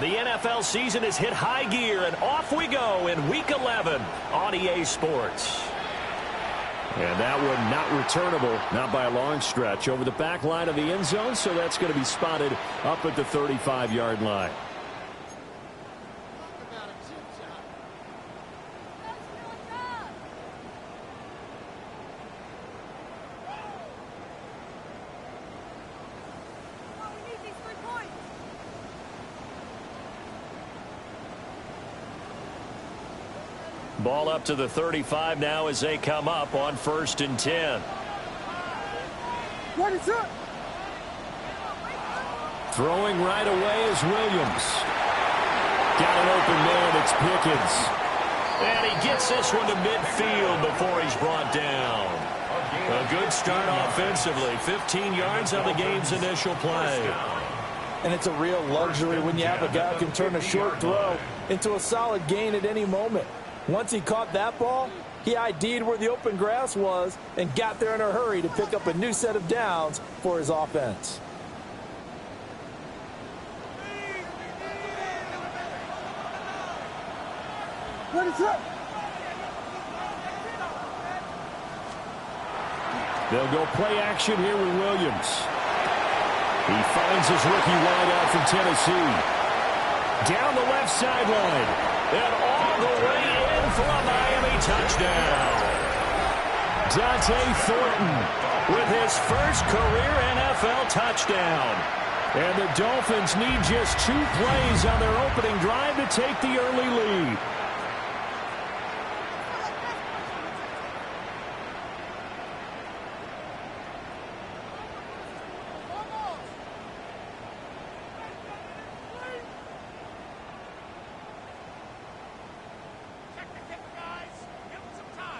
The NFL season has hit high gear, and off we go in Week 11 on EA Sports. And that one not returnable, not by a long stretch, over the back line of the end zone, so that's going to be spotted up at the 35-yard line. Ball up to the 35 now as they come up on 1st and 10. What is up? Throwing right away is Williams. Got an open man. It's Pickens. And he gets this one to midfield before he's brought down. A good start offensively. 15 yards on the game's initial play. And it's a real luxury when you have a guy who can turn a short throw into a solid gain at any moment. Once he caught that ball, he ID'd where the open grass was and got there in a hurry to pick up a new set of downs for his offense. What is up? They'll go play action here with Williams. He finds his rookie wideout from Tennessee. Down the left sideline. And all the way in for a Miami touchdown. Dante Thornton with his first career NFL touchdown. And the Dolphins need just 2 plays on their opening drive to take the early lead.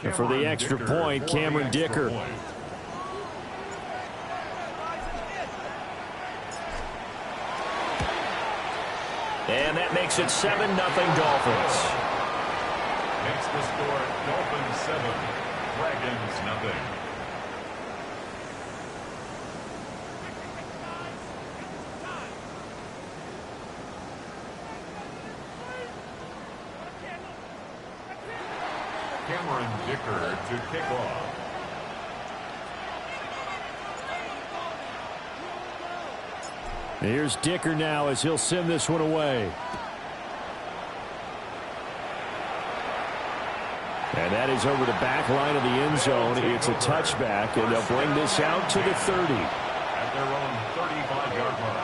And for the extra point, Cameron Dicker. And that makes it 7-0 Dolphins. Makes the score Dolphins 7, Dragons 0. Cameron Dicker to kick off. Here's Dicker now as he'll send this one away. And that is over the back line of the end zone. It's a touchback, and they'll bring this out to the 30. At their own 35-yard line.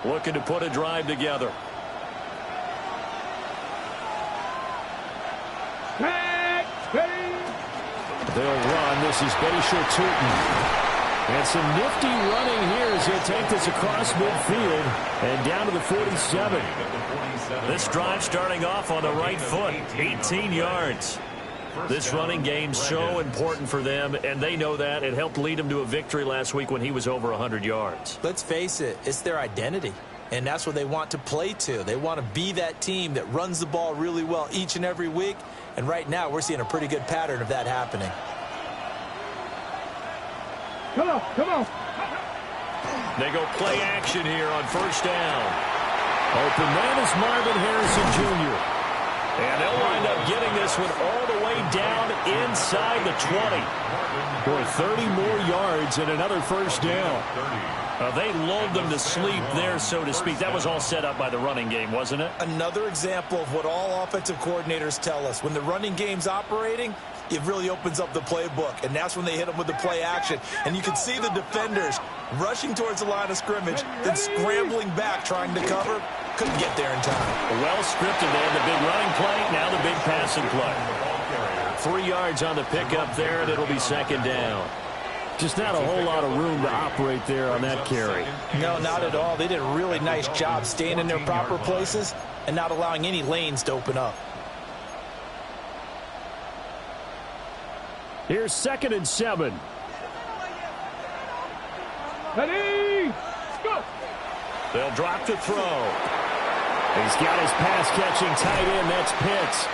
Looking to put a drive together. They'll run. This is Bayshore-Tootin. And some nifty running here as he'll take this across midfield and down to the 47. This drive starting off on the right foot, 18 yards. This running game's so important for them, and they know that. It helped lead them to a victory last week when he was over 100 yards. Let's face it, it's their identity, and that's what they want to play to. They want to be that team that runs the ball really well each and every week, and right now we're seeing a pretty good pattern of that happening. Come on, come on. They go play action here on 1st down. Open man is Marvin Harrison Jr. And they'll wind up getting this one all the way down inside the 20. For 30 more yards and another 1st down. They lulled them to sleep there, so to speak. That was all set up by the running game, wasn't it? Another example of what all offensive coordinators tell us. When the running game's operating, it really opens up the playbook, and that's when they hit them with the play action. And you can see the defenders rushing towards the line of scrimmage, then scrambling back trying to cover. Couldn't get there in time. Well scripted. They had the big running play, now the big passing play. 3 yards on the pickup there, and it'll be 2nd down. Just not a whole lot of room to operate there on that carry. No, not at all. They did a really nice job staying in their proper places and not allowing any lanes to open up. Here's 2nd and 7. Ready, go! They'll drop to throw. He's got his pass-catching tight end. That's Pitts.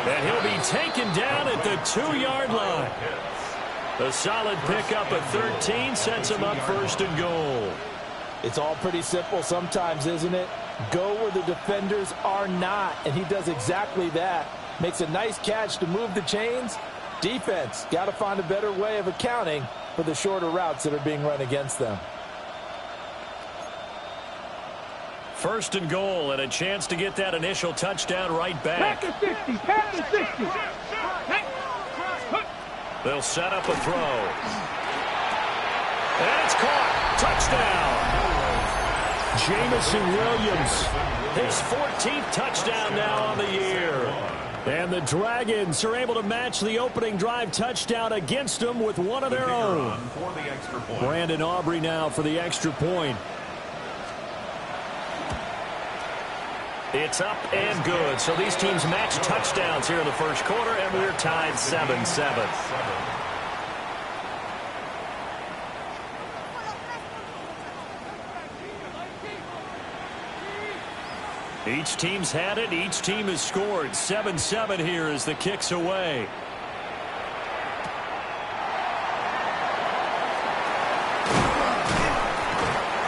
And he'll be taken down at the 2-yard line. A solid pickup at 13 sets him up first and goal. It's all pretty simple sometimes, isn't it? Go where the defenders are not, and he does exactly that. Makes a nice catch to move the chains. Defense, got to find a better way of accounting for the shorter routes that are being run against them. First and goal, and a chance to get that initial touchdown right back. Pack the 60, pack the 60. They'll set up a throw. And it's caught. Touchdown. Jamison Williams. His 14th touchdown now on the year. And the Dragons are able to match the opening drive touchdown against them with one of their own. Brandon Aubrey now for the extra point. It's up and good. So these teams match touchdowns here in the first quarter, and we're tied 7-7. Each team's had it. Each team has scored. 7-7 here as the kick's away.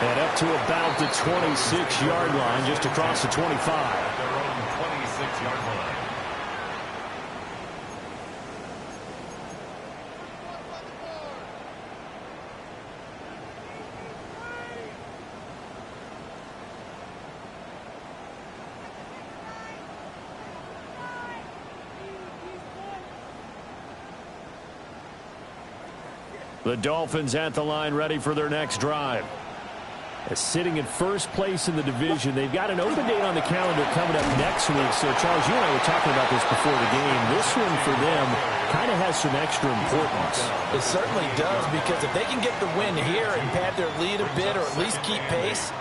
And up to about the 26-yard line, just across the 25. Their own 26-yard line. The Dolphins at the line ready for their next drive. Sitting in first place in the division. They've got an open date on the calendar coming up next week. So, Charles, you and I were talking about this before the game. This one for them kind of has some extra importance. It certainly does, because if they can get the win here and pad their lead a bit, or at least keep pace,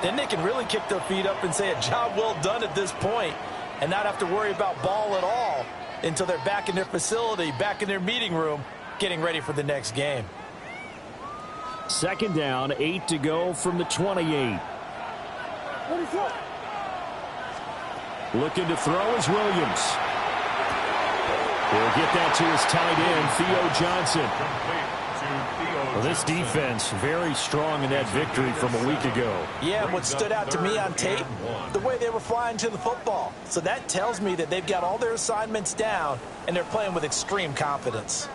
then they can really kick their feet up and say a job well done at this point and not have to worry about ball at all until they're back in their facility, back in their meeting room, getting ready for the next game. Second down, 8 to go from the 28. Looking to throw is Williams. He'll get that to his tight end, Theo Johnson. Well, this defense very strong in that victory from a week ago. Yeah, and what stood out to me on tape, the way they were flying to the football. So that tells me that they've got all their assignments down, and they're playing with extreme confidence.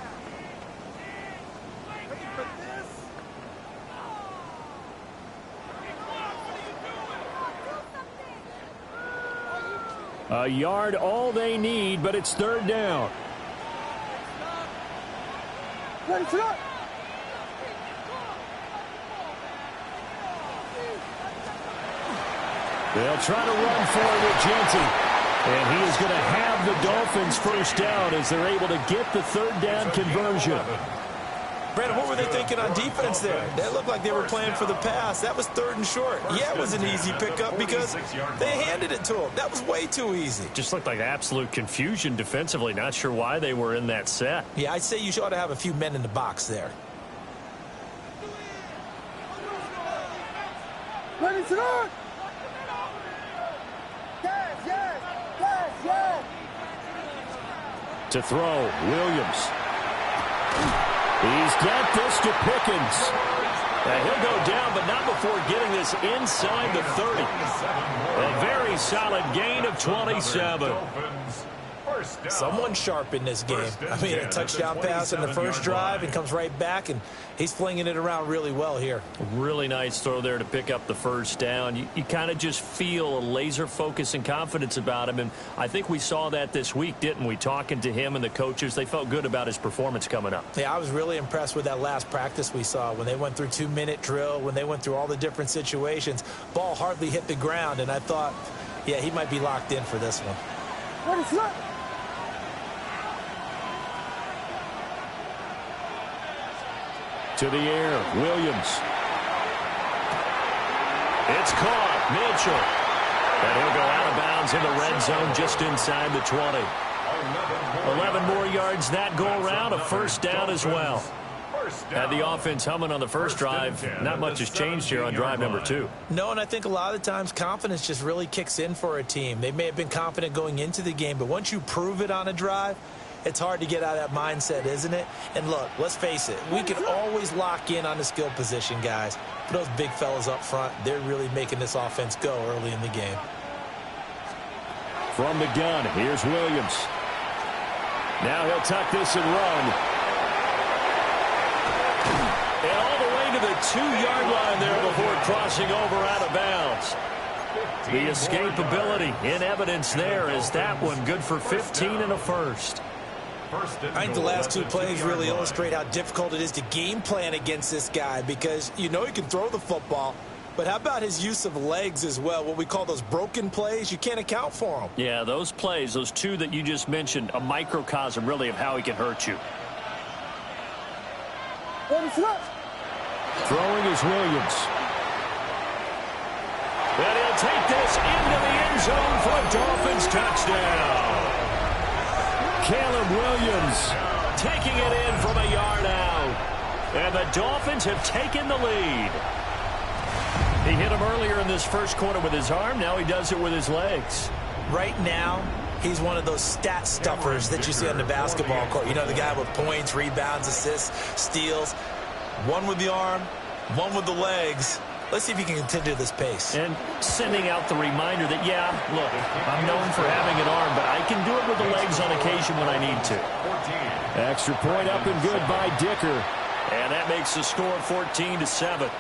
A yard all they need, but it's third down. Ready, sit up. They'll try to run for it with Genty. And he is going to have the Dolphins first down as they're able to get the third down conversion. Brandon, what were they thinking on defense there? They looked like they were playing for the pass. That was third and short. Yeah, it was an easy pickup because they handed it to him. That was way too easy. Just looked like absolute confusion defensively. Not sure why they were in that set. Yeah, I'd say you ought to have a few men in the box there. Ready, sit up. Yes. To throw, Williams. He's got this to Pickens. He'll go down, but not before getting this inside the 30. A very solid gain of 27. Someone sharp in this game. I mean, a touchdown pass in the first drive and comes right back, and he's flinging it around really well here. Really nice throw there to pick up the first down. You kind of just feel a laser focus and confidence about him, and I think we saw that this week, didn't we? Talking to him and the coaches, they felt good about his performance coming up. Yeah, I was really impressed with that last practice we saw when they went through 2-minute drill, when they went through all the different situations. Ball hardly hit the ground, and I thought, yeah, he might be locked in for this one. Ready, sit up. To the air, Williams. It's caught, Mitchell. And he'll go out of bounds in the red zone just inside the 20. 11 more yards that go around, a first down as well. Had the offense humming on the first drive. Not much has changed here on drive number 2. No, and I think a lot of the times confidence just really kicks in for a team. They may have been confident going into the game, but once you prove it on a drive, it's hard to get out of that mindset, isn't it? And look, let's face it, we can always lock in on the skill position, guys. But those big fellas up front, they're really making this offense go early in the game. From the gun, here's Williams. Now he'll tuck this and run. And all the way to the 2-yard line there before crossing over out of bounds. The escapability in evidence there is that one good for 15 and a first. I think the last 2 plays really illustrate how difficult it is to game plan against this guy because you know he can throw the football, but how about his use of legs as well? What we call those broken plays, you can't account for them. Yeah, those plays, those 2 that you just mentioned, a microcosm really of how he can hurt you. Throwing is Williams. And he'll take this into the end zone for a Dolphins touchdown. Caleb Williams Taking it in from a yard out. And the Dolphins have taken the lead. He hit him earlier in this first quarter with his arm. Now he does it with his legs. Right now, he's one of those stat stuffers that you see on the basketball court. You know, the guy with points, rebounds, assists, steals. One with the arm, one with the legs. Let's see if he can continue this pace. And sending out the reminder that, yeah, look, I'm known for having an arm, but I can do it with the legs on occasion when I need to. Extra point up and good by Dicker. And that makes the score 14-7.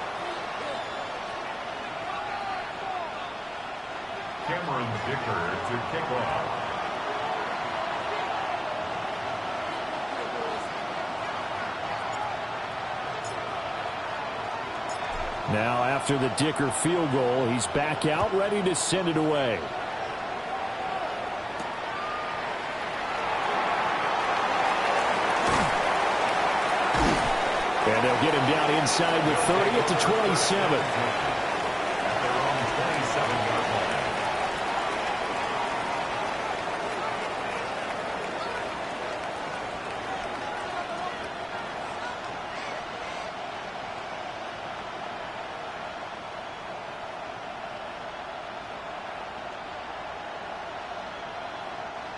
Cameron Dicker to kick off. Now after the Dicker field goal, he's back out ready to send it away. And they'll get him down inside the 30 at the 27.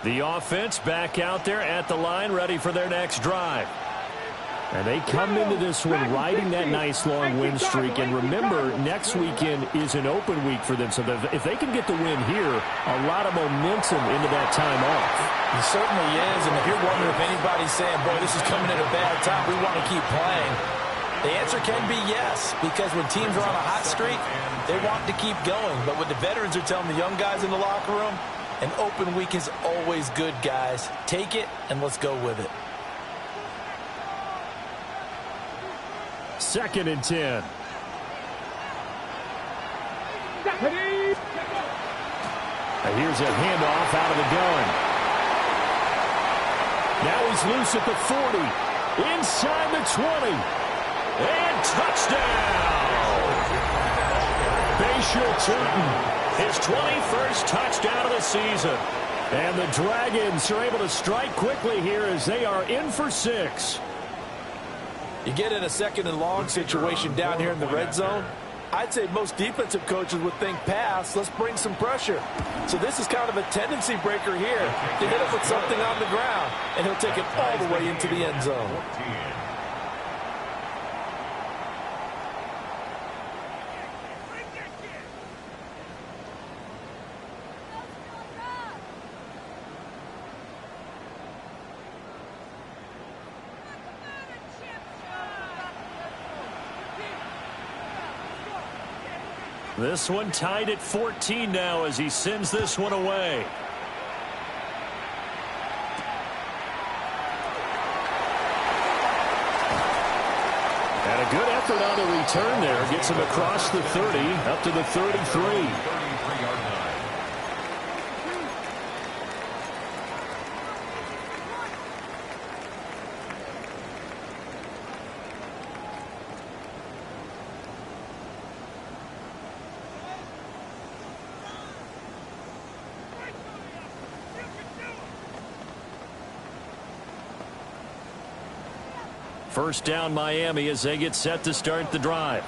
The offense back out there at the line, ready for their next drive. And they come into this one riding that nice long win streak. And remember, next weekend is an open week for them. So if they can get the win here, a lot of momentum into that time off. It certainly is. And if you're wondering if anybody's saying, boy, this is coming at a bad time, we want to keep playing, the answer can be yes. Because when teams are on a hot streak, they want to keep going. But what the veterans are telling the young guys in the locker room, an open week is always good, guys. Take it, and let's go with it. 2nd and 10. And here's a handoff out of the gun. Now he's loose at the 40. Inside the 20. And touchdown! Bashir Turton. His 21st touchdown of the season. And the Dragons are able to strike quickly here as they are in for 6. You get in a 2nd and long situation down here in the red zone, I'd say most defensive coaches would think pass, let's bring some pressure. So this is kind of a tendency breaker here to hit him with something on the ground, and he'll take it all the way into the end zone. This one tied at 14 now as he sends this one away. And a good effort on the return there. Gets him across the 30, up to the 33. First down Miami as they get set to start the drive.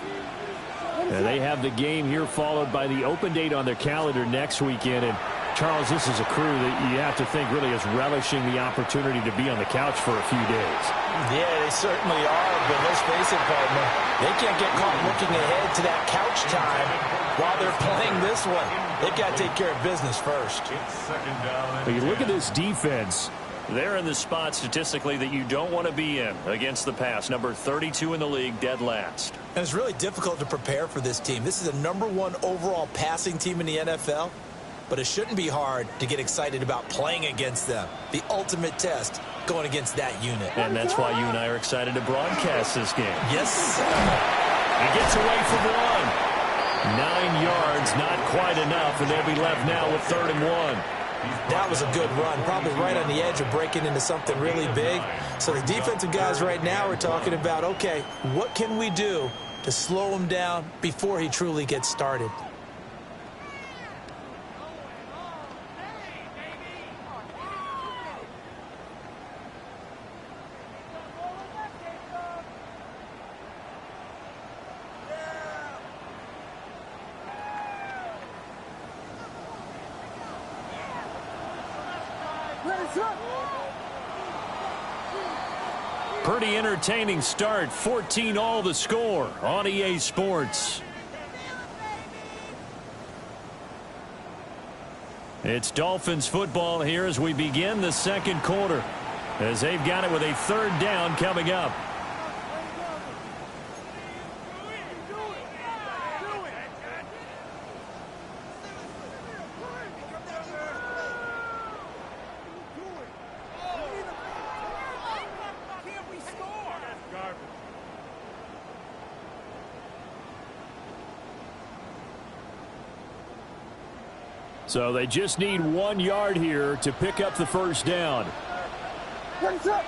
And they have the game here followed by the open date on their calendar next weekend. And Charles, this is a crew that you have to think really is relishing the opportunity to be on the couch for a few days. Yeah, they certainly are, but let's face it, partner. They can't get caught looking ahead to that couch time while they're playing this one. They've got to take care of business first. But you look at this defense. They're in the spot statistically that you don't want to be in against the pass. Number 32 in the league, dead last. And it's really difficult to prepare for this team. This is a #1 overall passing team in the NFL, but it shouldn't be hard to get excited about playing against them. The ultimate test going against that unit. And that's why you and I are excited to broadcast this game. Yes, sir. He gets away from one. 9 yards, not quite enough, and they'll be left now with 3rd and 1. That was a good run, probably right on the edge of breaking into something really big. So the defensive guys right now are talking about, okay, what can we do to slow him down before he truly gets started? Pretty entertaining start. 14-all the score on EA Sports. It's Dolphins football here as we begin the second quarter, as they've got it with a 3rd down coming up. So they just need 1 yard here to pick up the first down. What's up?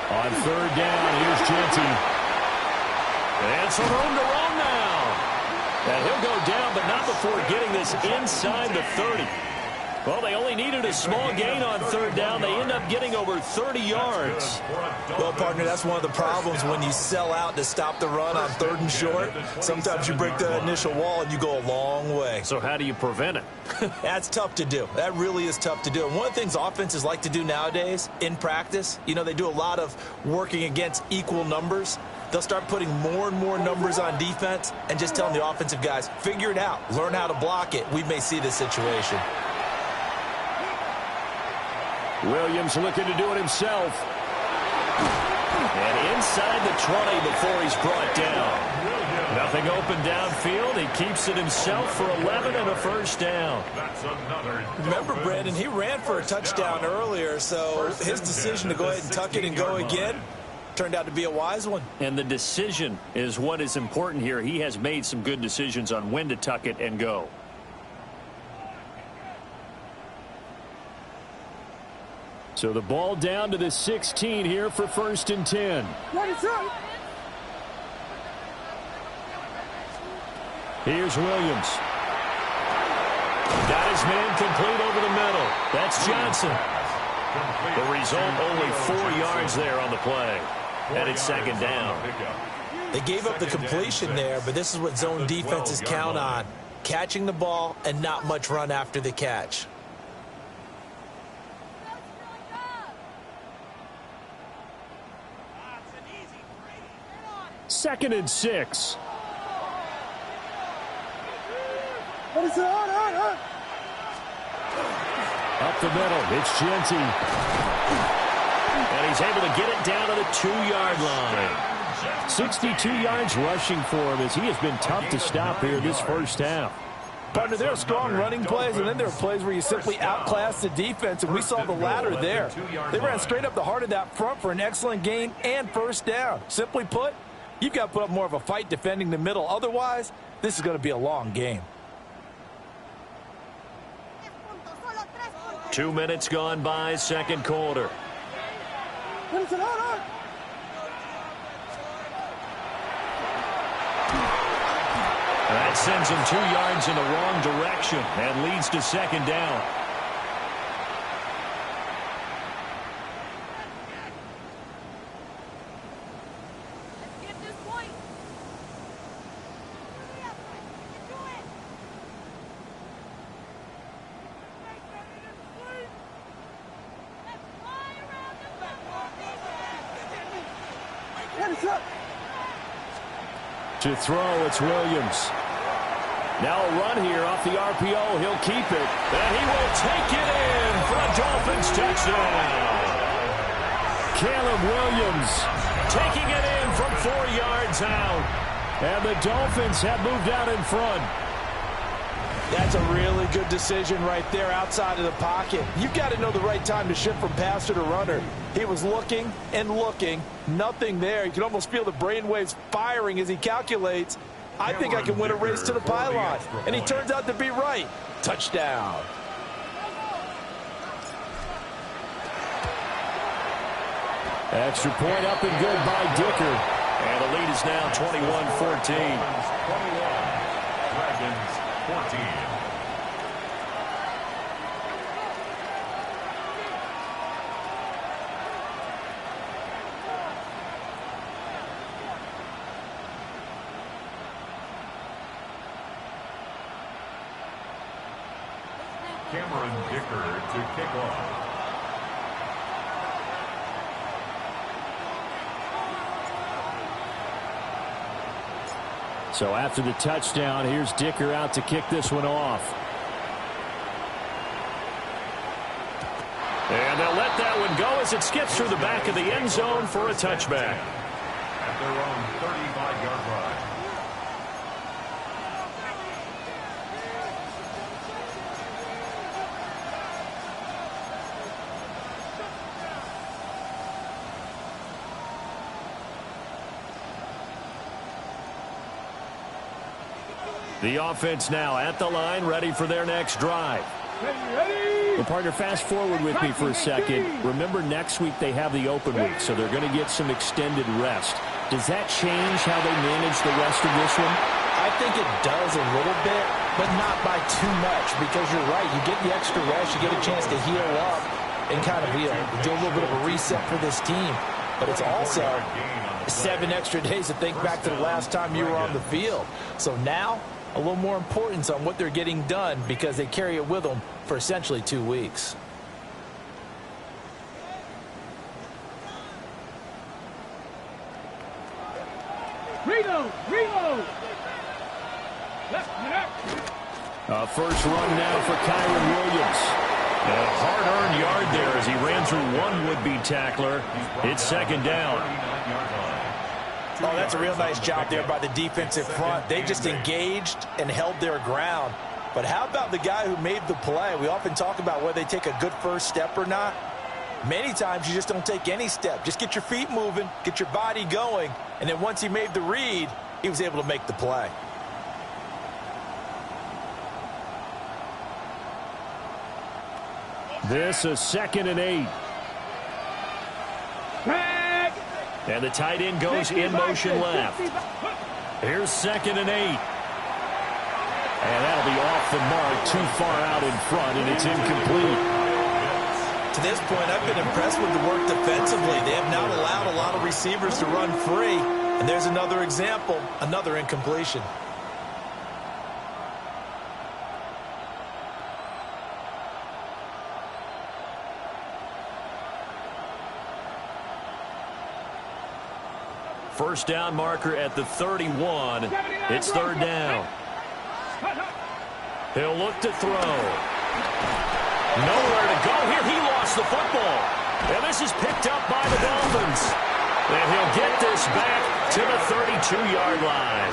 On 3rd down, here's Genty. And some room to run now. And he'll go down, but not before getting this inside the 30. Well, they only needed a small gain on 3rd down. They end up getting over 30 yards. Well, partner, that's one of the problems when you sell out to stop the run on 3rd and short. Sometimes you break the initial wall and you go a long way. So how do you prevent it? That's tough to do. That really is tough to do. And one of the things offenses like to do nowadays in practice, you know, they do a lot of working against equal numbers. They'll start putting more and more numbers on defense and just telling the offensive guys, figure it out, learn how to block it. We may see this situation. Williams looking to do it himself. And inside the 20 before he's brought down. Nothing open downfield. He keeps it himself for 11 and a first down. Remember, Brandon, he ran for a touchdown earlier, so his decision to go ahead and tuck it and go again turned out to be a wise one. And the decision is what is important here. He has made some good decisions on when to tuck it and go. So the ball down to the 16 here for 1st and 10. What's up? Here's Williams. Got his man complete over the middle. That's Johnson. The result, only 4 yards there on the play. And it's 2nd down. They gave up the completion there, but this is what zone defenses count on. Catching the ball and not much run after the catch. Second and 6. What is it? On. Up the middle, it's Genty. And he's able to get it down to the 2-yard line. 62 yards rushing for him as he has been tough to stop here this first half. Partner, there are strong running plays, and then there are plays where you simply outclass the defense, and we saw the latter there. They ran straight up the heart of that front for an excellent gain and first down. Simply put, you've got to put up more of a fight defending the middle. Otherwise, this is going to be a long game. 2 minutes gone by, second quarter. What is it? On. That sends him 2 yards in the wrong direction and leads to second down. To throw, it's Williams. Now a run here off the RPO. He'll keep it. And he will take it in for a Dolphins touchdown. Caleb Williams Taking it in from 4 yards out. And the Dolphins have moved out in front. That's a really good decision right there outside of the pocket. You've got to know the right time to shift from passer to runner. He was looking and looking. Nothing there. You can almost feel the brainwaves firing as he calculates, I think I can win a race to the pylon. And he turns out to be right. Touchdown. Extra point up and good by Dicker. And the lead is now 21-14. Dragons 14. Cameron Dicker to kick off. So after the touchdown, here's Dicker out to kick this one off. And they'll let that one go as it skips through the back of the end zone for a touchback. At their own 35-yard line. The offense now at the line, ready for their next drive. Well, partner, fast forward with me for a second. Remember, next week they have the open week, so they're going to get some extended rest. Does that change how they manage the rest of this one? I think it does a little bit, but not by too much, because you're right. You get the extra rest, you get a chance to heal up and kind of do a little bit of a reset for this team. But it's also 7 extra days to think back to the last time you were on the field. So now, a little more importance on what they're getting done because they carry it with them for essentially 2 weeks. Reload! First run now for Kyron Williams. A hard-earned yard there as he ran through one would-be tackler. It's second down. Oh, that's a real nice job there by the defensive front. They just engaged and held their ground. But how about the guy who made the play? We often talk about whether they take a good first step or not. Many times you just don't take any step. Just get your feet moving, get your body going, and then once he made the read, he was able to make the play. This is 2nd and 8. And the tight end goes in motion left. Here's 2nd and 8. And that'll be off the mark, too far out in front, and it's incomplete. To this point, I've been impressed with the work defensively. They have not allowed a lot of receivers to run free. And there's another example, another incompletion. First down marker at the 31. It's 3rd down. He'll look to throw. Nowhere to go here. He lost the football. And this is picked up by the Dolphins. And he'll get this back to the 32-yard line.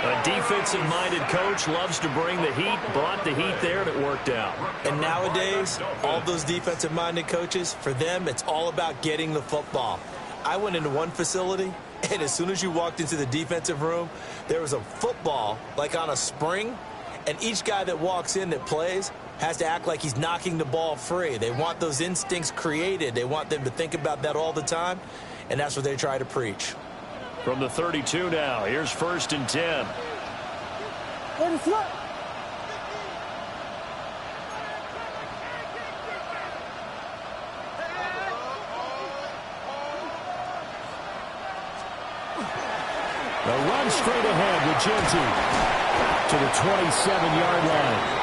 A defensive-minded coach loves to bring the heat, brought the heat there, and it worked out. And nowadays, all those defensive-minded coaches, for them, it's all about getting the football. I went into one facility, and as soon as you walked into the defensive room, there was a football, like on a spring, and each guy that walks in that plays has to act like he's knocking the ball free. They want those instincts created. They want them to think about that all the time, and that's what they try to preach. From the 32 now, here's 1st and 10. The run straight ahead with Genty to the 27-yard line.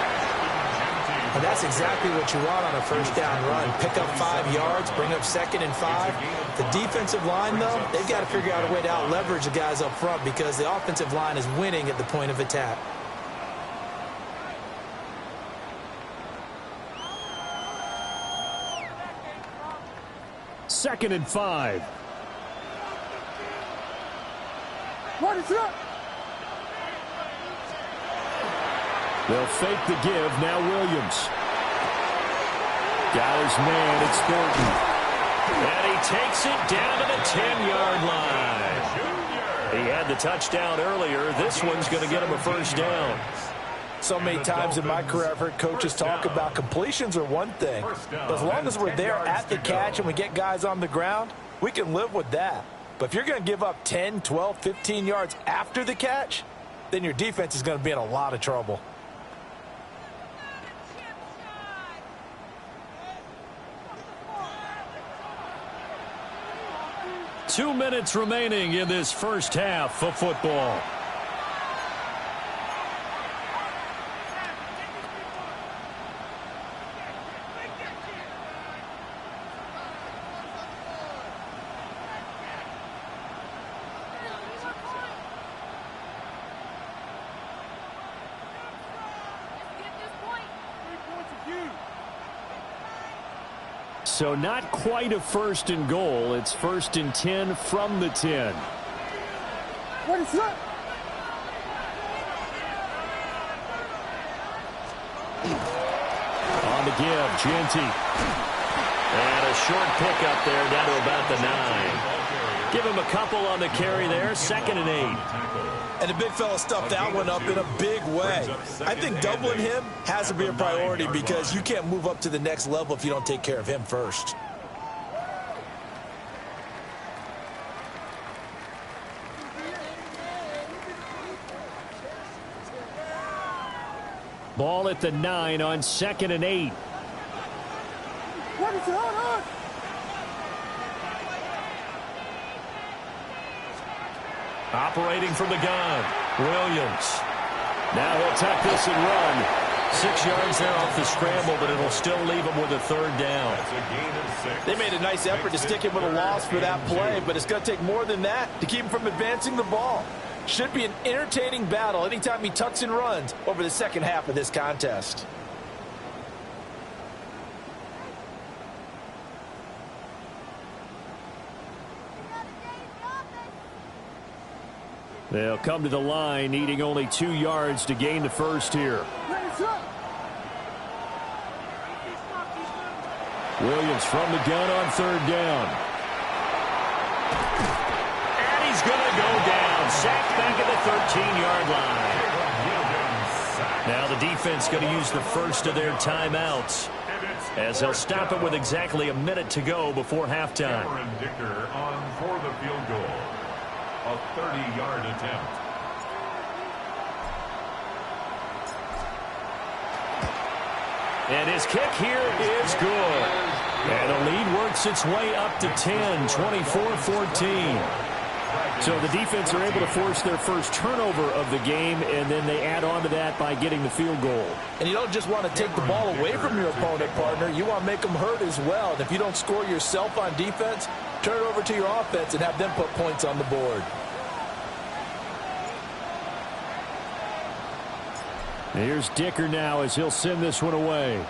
And that's exactly what you want on a first down run. Pick up 5 yards, bring up 2nd and 5. The defensive line, though, they've got to figure out a way to out-leverage the guys up front because the offensive line is winning at the point of attack. Second and 5. What is up? They'll fake the give. Now Williams. Got his man. It's Thornton. And he takes it down to the 10-yard line. He had the touchdown earlier. This one's going to get him a first down. So many times in my career, I've heard coaches talk about completions are one thing. But as long as we're there at the catch and we get guys on the ground, we can live with that. But if you're going to give up 10, 12, 15 yards after the catch, then your defense is going to be in a lot of trouble. Two minutes remaining in this first half of football. So not quite a 1st and goal. It's 1st and 10 from the 10. What is up? On the give, Genty. And a short pickup there down to about the 9. Give him a couple on the carry there. 2nd and 8. And the big fella stuffed that one up in a big way. I think doubling him has to be a priority because you can't move up to the next level if you don't take care of him first. Ball at the 9 on 2nd and 8. What is going on? Operating from the gun, Williams. Now he'll tuck this and run. 6 yards there off the scramble, but it'll still leave him with a 3rd down. They made a nice effort to stick him with a loss for that play, but it's going to take more than that to keep him from advancing the ball. Should be an entertaining battle anytime he tucks and runs over the second half of this contest. They'll come to the line, needing only 2 yards to gain the first here. Williams from the gun on 3rd down. And he's going to go down. Sacked back at the 13-yard line. Now the defense going to use the first of their timeouts as they'll stop it with exactly a minute to go before halftime. Dicker on for the field goal. A 30-yard attempt. And his kick here is good. And the lead works its way up to 10, 24-14. So the defense are able to force their first turnover of the game, and then they add on to that by getting the field goal. And you don't just want to take the ball away from your opponent, partner. You want to make them hurt as well. And if you don't score yourself on defense, turn it over to your offense and have them put points on the board. Here's Dicker now as he'll send this one away.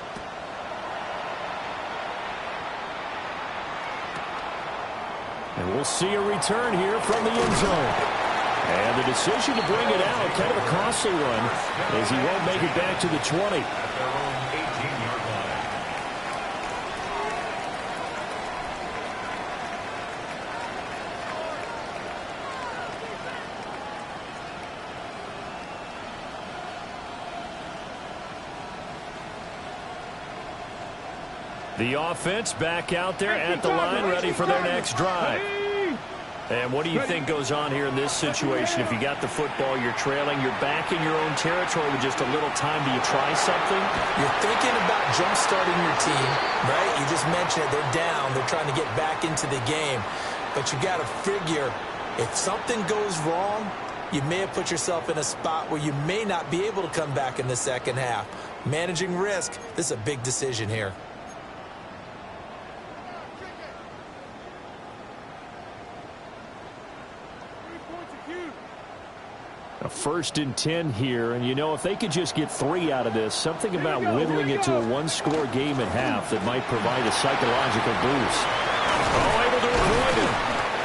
And we'll see a return here from the end zone. And the decision to bring it out, kind of a costly one, as he won't make it back to the 20. The offense back out there at the line, ready for their next drive. And what do you think goes on here in this situation? If you got the football, you're trailing, you're back in your own territory with just a little time. Do you try something? You're thinking about jump-starting your team, right? You just mentioned it. They're down. They're trying to get back into the game. But you got to figure, if something goes wrong, you may have put yourself in a spot where you may not be able to come back in the second half. Managing risk, this is a big decision here. A 1st and 10 here, and you know, if they could just get 3 out of this, something about whittling it to a one-score game at half that might provide a psychological boost. Oh, able to avoid it.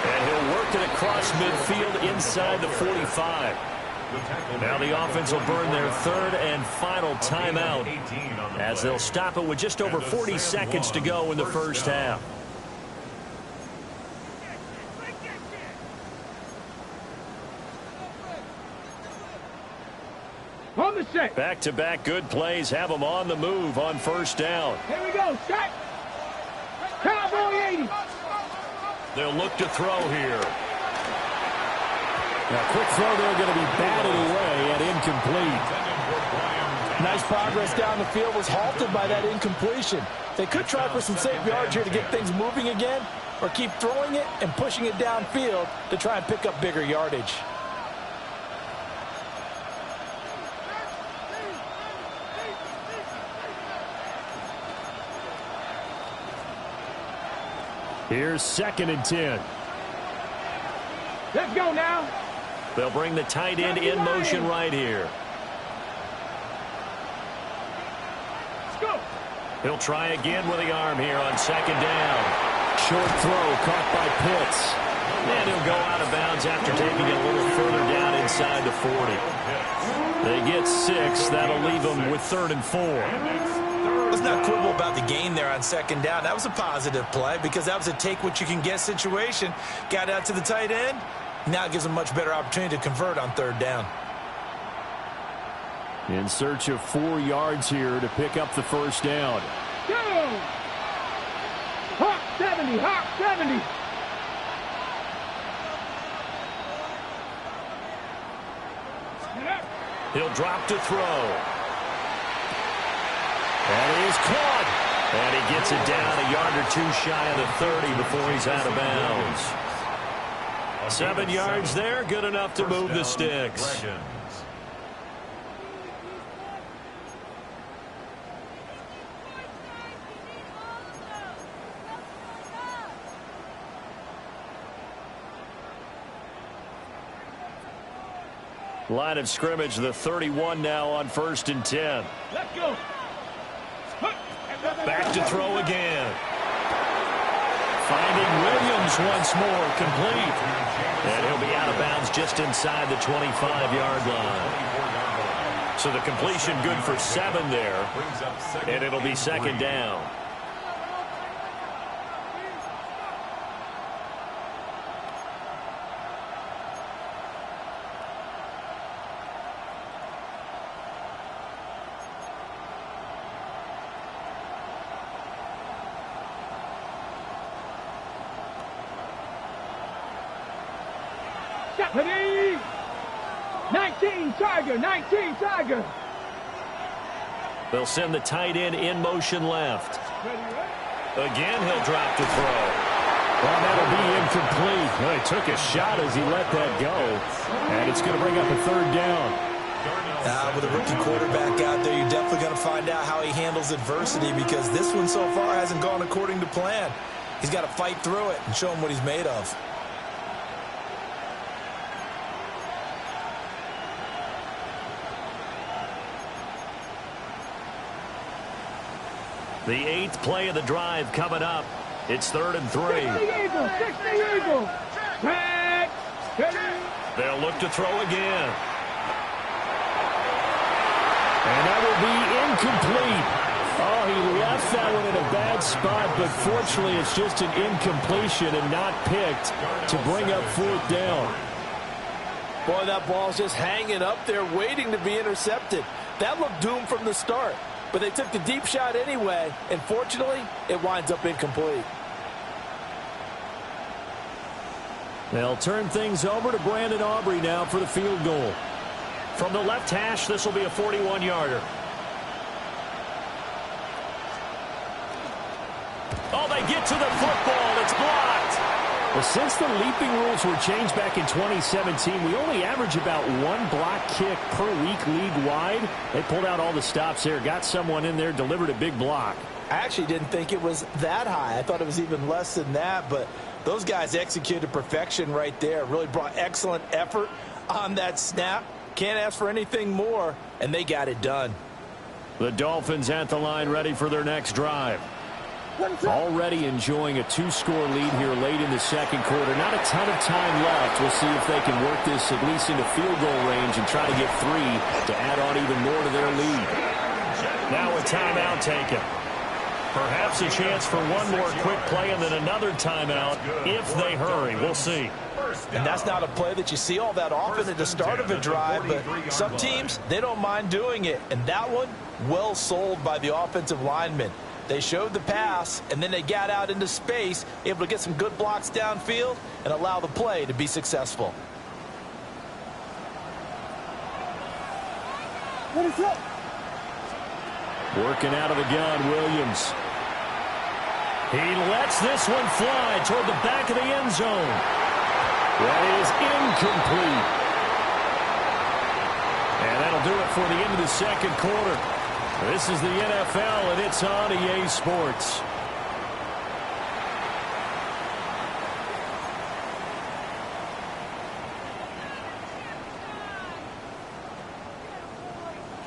And he'll work it across midfield inside the 45. Now the offense will burn their 3rd and final timeout as they'll stop it with just over 40 seconds to go in the first half. On the set. Back-to-back good plays have them on the move on 1st down. Here we go. Set. Cowboy 80. They'll look to throw here. Now, quick throw there, going to be batted away and incomplete. Nice progress down the field was halted by that incompletion. They could try for some safe yards here to get things moving again, or keep throwing it and pushing it downfield to try and pick up bigger yardage. Here's 2nd and 10. Let's go now. They'll bring the tight end in motion right here. Let's go. He'll try again with the arm here on 2nd down. Short throw caught by Pitts. And he'll go out of bounds after taking it a little further down inside the 40. They get 6. That'll leave them with 3rd and 4. Let's not quibble about the gain there on 2nd down. That was a positive play because that was a take-what-you-can-get situation. Got out to the tight end. Now it gives them a much better opportunity to convert on 3rd down. In search of 4 yards here to pick up the 1st down. Go. Hawk 70. Hawk 70. He'll drop to throw. And he's caught. And he gets it down a yard or 2 shy of the 30 before he's out of bounds. 7 yards there, good enough to move the sticks. Line of scrimmage, the 31 now on 1st and 10. Let's go. Back to throw again. Finding Williams once more, complete. And he'll be out of bounds just inside the 25-yard line. So the completion good for 7 there. And it'll be 2nd down. Ready? 19 Tiger. 19 Tiger. They'll send the tight end in motion left. Again, he'll drop to throw. Well, that'll be incomplete. Well, he took a shot as he let that go. And it's going to bring up a 3rd down. With a rookie quarterback out there, you're definitely going to find out how he handles adversity because this one so far hasn't gone according to plan. He's got to fight through it and show him what he's made of. The 8th play of the drive coming up. It's 3rd and 3. 60 Eagle. Back. They'll look to throw again. And that will be incomplete. Oh, he left that one in a bad spot, but fortunately it's just an incompletion and not picked to bring up 4th down. Boy, that ball's just hanging up there waiting to be intercepted. That looked doomed from the start. But they took the deep shot anyway, and fortunately, it winds up incomplete. They'll turn things over to Brandon Aubrey now for the field goal. From the left hash, this will be a 41-yarder. Oh, they get to the football. It's blocked. Well, since the leaping rules were changed back in 2017, we only average about one block kick per week league-wide. They pulled out all the stops there, got someone in there, delivered a big block. I actually didn't think it was that high. I thought it was even less than that, but those guys executed perfection right there. Really brought excellent effort on that snap. Can't ask for anything more, and they got it done. The Dolphins at the line ready for their next drive. Already enjoying a 2-score lead here late in the second quarter. Not a ton of time left. We'll see if they can work this at least into field goal range and try to get 3 to add on even more to their lead. Now a timeout taken. Perhaps a chance for one more quick play and then another timeout if they hurry. We'll see. And that's not a play that you see all that often at the start of a drive, but some teams, they don't mind doing it. And that one, well sold by the offensive linemen. They showed the pass, and then they got out into space, able to get some good blocks downfield and allow the play to be successful. Working out of the gun, Williams. He lets this one fly toward the back of the end zone. That is incomplete. And that'll do it for the end of the second quarter. This is the NFL, and it's on EA Sports.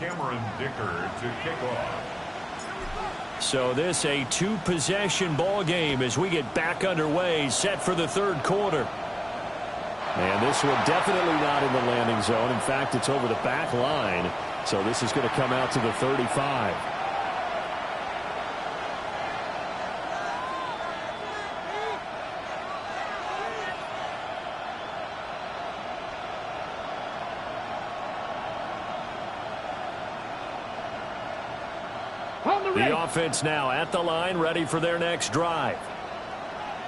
Cameron Dicker to kick off. So this a 2-possession ball game as we get back underway, set for the third quarter. And this one definitely not in the landing zone. In fact, it's over the back line. So this is going to come out to the 35. The offense now at the line, ready for their next drive.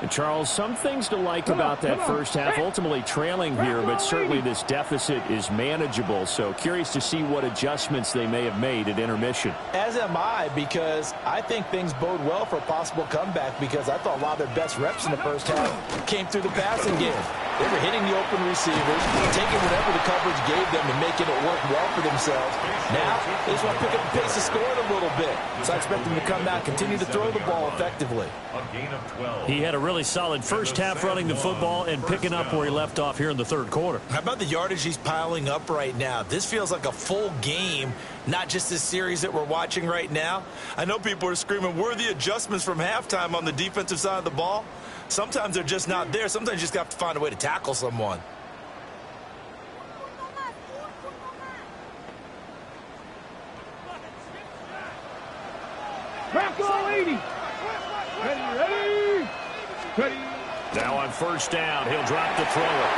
And Charles, some things to like about that first half. Ultimately trailing here, but certainly this deficit is manageable. So curious to see what adjustments they may have made at intermission. As am I, because I think things bode well for a possible comeback, because I thought a lot of their best reps in the first half came through the passing game. They were hitting the open receivers, taking whatever the coverage gave them and making it work well for themselves. Now, they just want to pick up the pace of scoring a little bit. So I expect them to come out and continue to throw the ball effectively. A gain of 12. He had a really solid first half running the football and picking up where he left off here in the third quarter. How about the yardage he's piling up right now? This feels like a full game, not just this series that we're watching right now. I know people are screaming, where are the adjustments from halftime on the defensive side of the ball? Sometimes they're just not there. Sometimes you just have to find a way to tackle someone. Back all 80. Ready. Now on first down, he'll drop to throw it.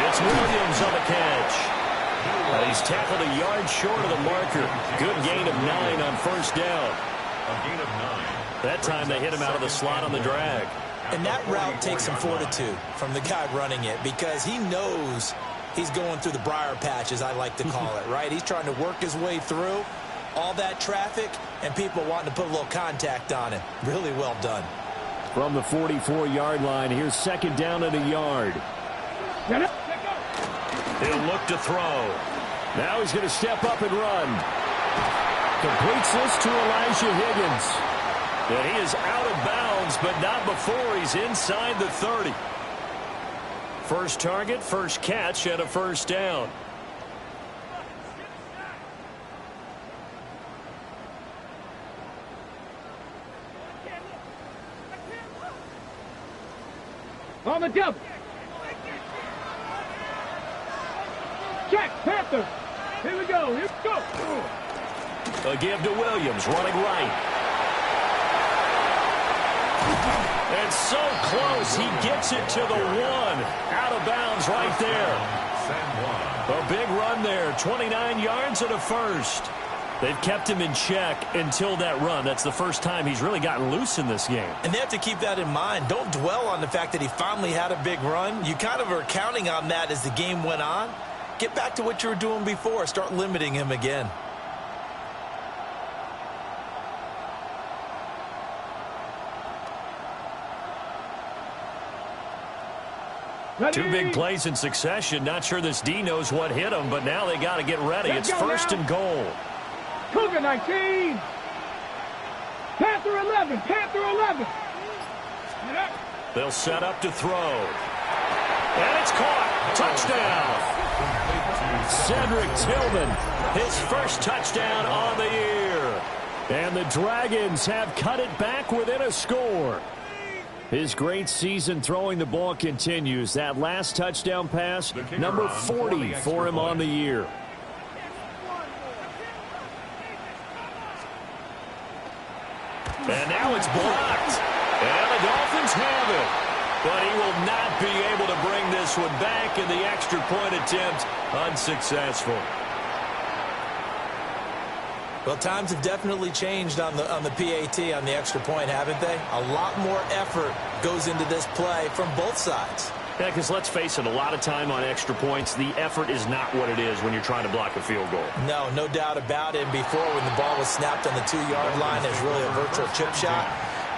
It's Williams on the catch. He's tackled a yard short of the marker. Good gain of 9 on first down. A gain of 9. That time they hit him out of the slot on the drag. And that route takes some fortitude from the guy running it, because he knows he's going through the briar patch, as I like to call it, right? He's trying to work his way through all that traffic and people wanting to put a little contact on him. Really well done. From the 44-yard line, here's second down and a yard. He'll look to throw. Now he's going to step up and run. Completes this to Elijah Higgins. And he is out of bounds, but not before he's inside the 30. First target, first catch, and a first down. On the double. Check, Panther. Here we go. A give to Williams, running right. And so close, he gets it to the 1. Out of bounds right there. A big run there, 29 yards and a first. They've kept him in check until that run. That's the first time he's really gotten loose in this game. And they have to keep that in mind. Don't dwell on the fact that he finally had a big run. You kind of are counting on that as the game went on. Get back to what you were doing before. Start limiting him again. Ready? 2 big plays in succession. Not sure this D knows what hit him, but now they got to get ready. Let's It's go first now. and goal. Cougar 19. Panther 11. Panther 11. They'll set up to throw. And it's caught. Touchdown. Cedric Tillman, his first touchdown on the year. And the Dragons have cut it back within a score. His great season throwing the ball continues. That last touchdown pass, number 40 for him on the year. And now it's blocked. And the Dolphins have it. But he will not be able to bring this one back, and the extra point attempt unsuccessful. Well, times have definitely changed on the PAT, on the extra point, haven't they? A lot more effort goes into this play from both sides. Yeah, because let's face it, a lot of time on extra points, the effort is not what it is when you're trying to block a field goal. No doubt about it. And before, when the ball was snapped on the 2-yard line, it was really a virtual chip shot.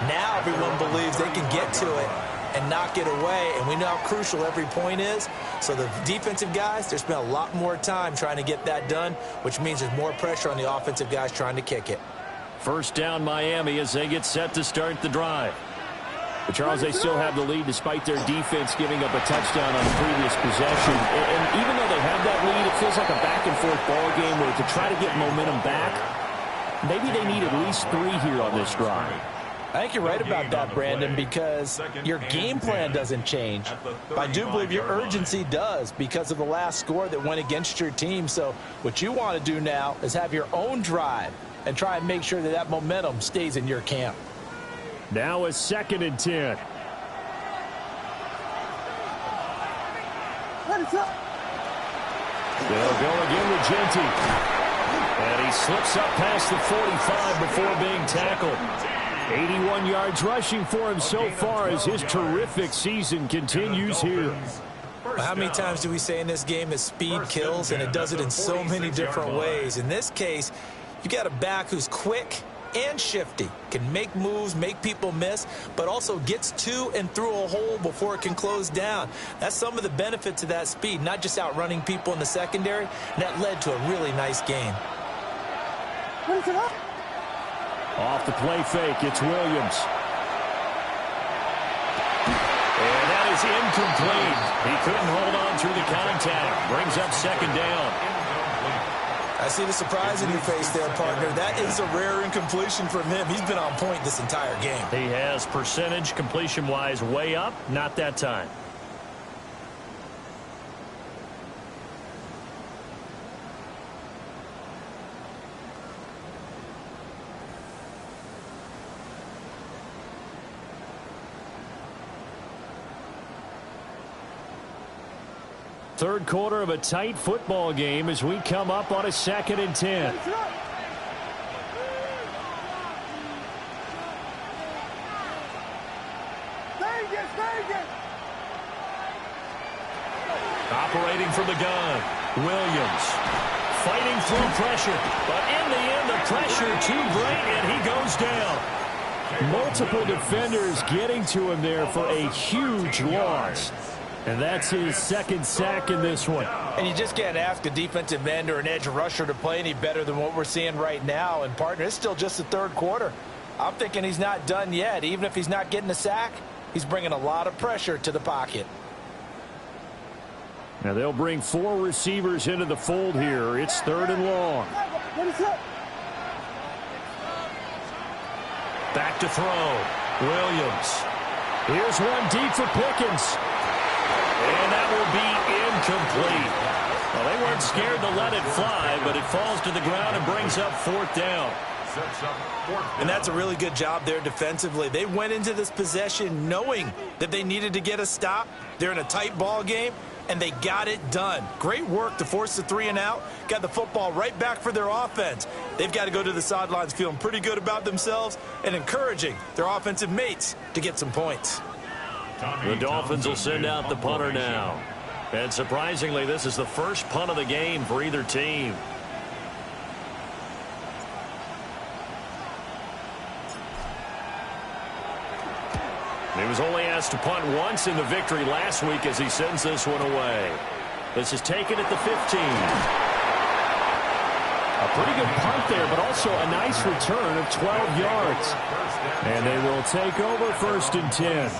Now everyone believes they can get to it and knock it away, and we know how crucial every point is. So the defensive guys, they spent a lot more time trying to get that done, which means there's more pressure on the offensive guys trying to kick it. First down Miami as they get set to start the drive. But Charles, they still have the lead despite their defense giving up a touchdown on the previous possession. And even though they have that lead, it feels like a back-and-forth ball game where to try to get momentum back, maybe they need at least 3 here on this drive. I think you're right about that, Brandon, because your game plan doesn't change. I do believe your urgency does because of the last score that went against your team. So what you want to do now is have your own drive and try and make sure that that momentum stays in your camp. Now a 2nd and 10. They'll go again with Genty. And he slips up past the 45 before being tackled. 81 yards rushing for him so far as his terrific season continues here. How many times do we say in this game that speed kills, and it does it in so many different ways? In this case, you got a back who's quick and shifty, can make moves, make people miss, but also gets to and through a hole before it can close down. That's some of the benefits of that speed, not just outrunning people in the secondary, and that led to a really nice game. Off the play fake, it's Williams. And that is incomplete. He couldn't hold on through the contact. Brings up 2nd down. I see the surprise in your face there, partner. That is a rare incompletion from him. He's been on point this entire game. He has percentage completion-wise way up. Not that time. Third quarter of a tight football game as we come up on a 2nd and 10. Operating from the gun, Williams. Fighting through pressure, but in the end, the pressure too great, and he goes down. Multiple defenders getting to him there for a huge loss. And that's his 2nd sack in this one. And you just can't ask a defensive end or an edge rusher to play any better than what we're seeing right now. And, partner, it's still just the 3rd quarter. I'm thinking he's not done yet. Even if he's not getting a sack, he's bringing a lot of pressure to the pocket. Now they'll bring 4 receivers into the fold here. It's 3rd and long. Back to throw. Williams. Here's one deep for Pickens. And that will be incomplete. Well, they weren't scared to let it fly, but it falls to the ground and brings up 4th down. And that's a really good job there defensively. They went into this possession knowing that they needed to get a stop. They're in a tight ball game, and they got it done. Great work to force the 3 and out. Got the football right back for their offense. They've got to go to the sidelines feeling pretty good about themselves and encouraging their offensive mates to get some points. The Dolphins will send out the punter now. And surprisingly, this is the first punt of the game for either team. He was only asked to punt once in the victory last week as he sends this one away. This is taken at the 15. A pretty good punt there, but also a nice return of 12 yards. And they will take over 1st and 10.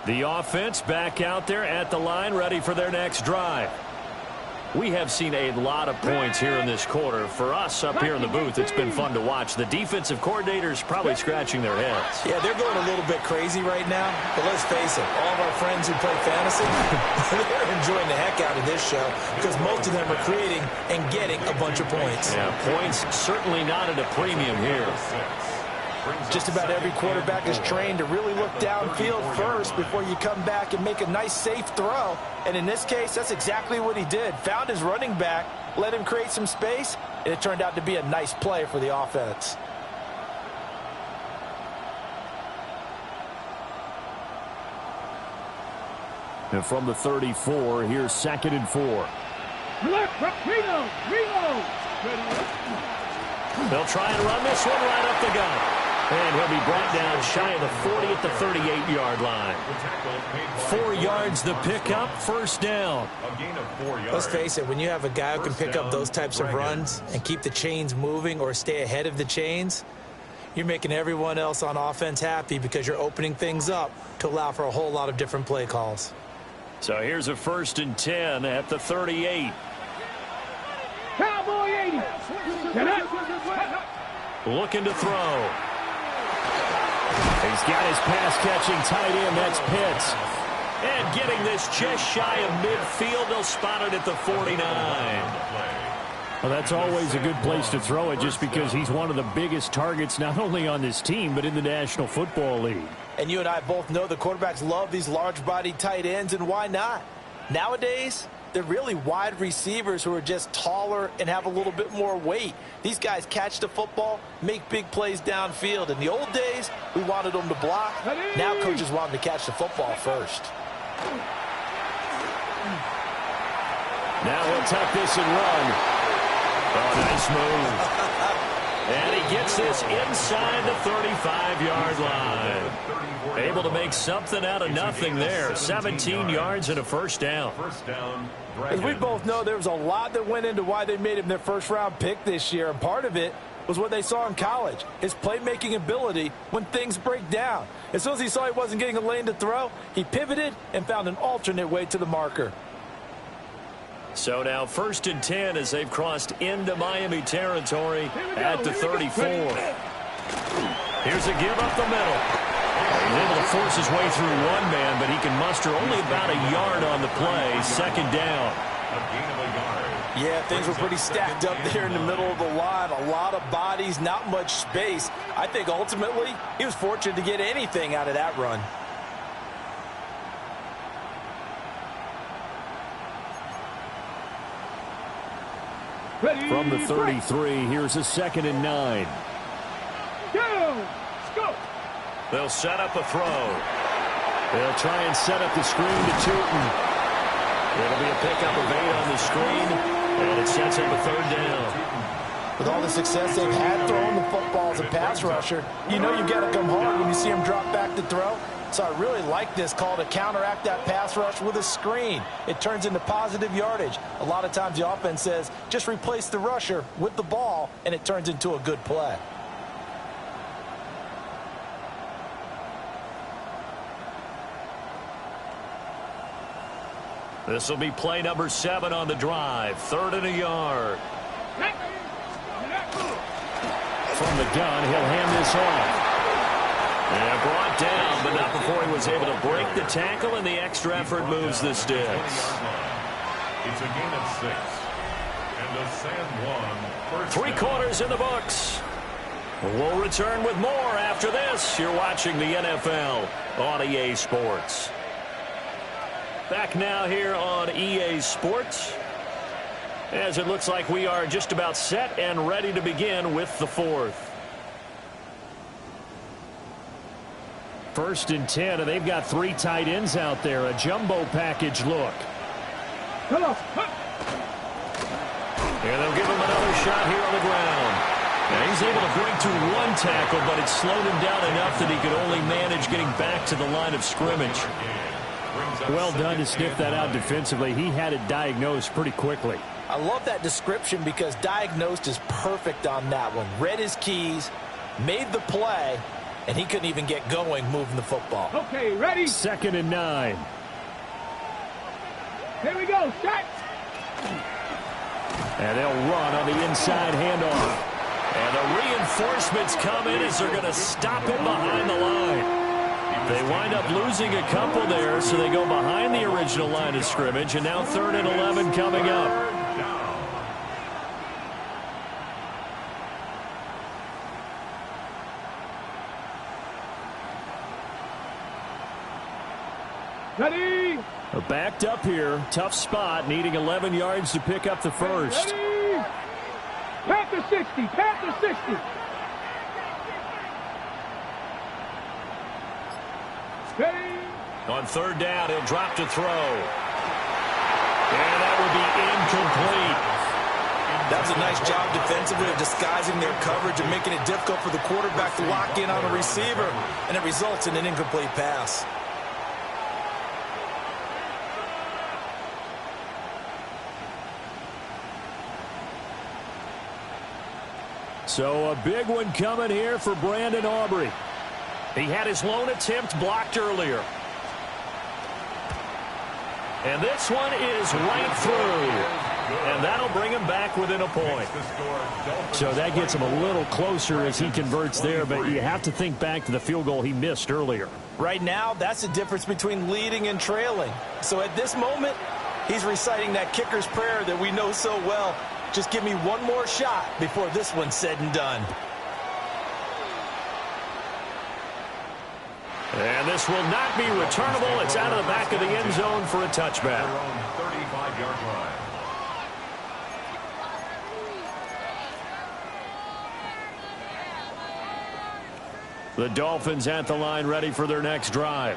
The offense back out there at the line, ready for their next drive. We have seen a lot of points here in this quarter. For us up here in the booth, it's been fun to watch. The defensive coordinators probably scratching their heads. Yeah, they're going a little bit crazy right now. But let's face it, all of our friends who play fantasy, they're enjoying the heck out of this show because most of them are creating and getting a bunch of points. Yeah, points certainly not at a premium here. Just about every quarterback is trained to really look downfield first before you come back and make a nice, safe throw. And in this case, that's exactly what he did. Found his running back, let him create some space, and it turned out to be a nice play for the offense. And from the 34, here's 2nd and 4. They'll try and run this one right up the gut. And he'll be brought down shy of the 40 at the 38-yard line. 4 yards the pickup, 1st down. Let's face it, when you have a guy who can pick up those types of runs and keep the chains moving or stay ahead of the chains, you're making everyone else on offense happy because you're opening things up to allow for a whole lot of different play calls. So here's a 1st and 10 at the 38. Cowboy 80. Looking to throw. He's got his pass-catching tight end. That's Pitts. And getting this just shy of midfield. They'll spot it at the 49. Well, that's always a good place to throw it just because he's one of the biggest targets not only on this team but in the National Football League. And you and I both know the quarterbacks love these large-bodied tight ends, and why not? Nowadays, they're really wide receivers who are just taller and have a little bit more weight. These guys catch the football, make big plays downfield. In the old days, we wanted them to block. Now coaches want them to catch the football first. Now he'll tuck this and run. Oh, nice move. And he gets this inside the 35-yard line. Able to make something out of nothing there. 17 yards and a 1st down. As we both know, there was a lot that went into why they made him their first-round pick this year, and part of it was what they saw in college, his playmaking ability when things break down. As soon as he saw he wasn't getting a lane to throw, he pivoted and found an alternate way to the marker. So now 1st and 10 as they've crossed into Miami territory at the 34. Here's a give up the middle. He's able to force his way through one man, but he can muster only about a yard on the play. 2nd down. Yeah, things were pretty stacked up there in the middle of the line. A lot of bodies, not much space. I think ultimately he was fortunate to get anything out of that run. From the 33, here's a 2nd and 9. Go! They'll set up a throw. They'll try and set up the screen to Tootin. It'll be a pickup of 8 on the screen, and it sets up a 3rd down. With all the success they've had throwing the football as a pass rusher, you know you've got to come hard when you see him drop back to throw. So I really like this call to counteract that pass rush with a screen. It turns into positive yardage. A lot of times the offense says, just replace the rusher with the ball, and it turns into a good play. This will be play number 7 on the drive. 3rd and a yard. From the gun, he'll hand this off. And brought down, but not before he was able to break the tackle, and the extra effort moves the sticks. It's a gain of 6. And Three quarters in the books. We'll return with more after this. You're watching the NFL on EA Sports. Back now here on EA Sports, as it looks like we are just about set and ready to begin with the fourth. 1st and 10, and they've got 3 tight ends out there. A jumbo package look. Hello. And they'll give him another shot here on the ground. Now he's able to break through 1 tackle, but it slowed him down enough that he could only manage getting back to the line of scrimmage. Well done to sniff that out defensively. He had it diagnosed pretty quickly. I love that description because diagnosed is perfect on that one. Read his keys, made the play, and he couldn't even get going moving the football. Okay, ready? 2nd and 9. Here we go. Shot. And they'll run on the inside handoff. And the reinforcements come in as they're going to stop him behind the line. They wind up losing a couple there, so they go behind the original line of scrimmage, and now 3rd and 11 coming up. Ready? They're backed up here. Tough spot, needing 11 yards to pick up the first. Ready? Panther 60. Panther 60. Ready? On 3rd down, he'll drop to throw. And that would be incomplete. That was a nice job defensively of disguising their coverage and making it difficult for the quarterback to lock in on a receiver. And it results in an incomplete pass. So a big one coming here for Brandon Aubrey. He had his lone attempt blocked earlier. And this one is right through. And that'll bring him back within a point. So that gets him a little closer as he converts there, but you have to think back to the field goal he missed earlier. Right now, that's the difference between leading and trailing. So at this moment, he's reciting that kicker's prayer that we know so well. Just give me one more shot before this one's said and done. And this will not be returnable. It's out of the back of the end zone for a touchback. 35-yard line. The Dolphins at the line ready for their next drive.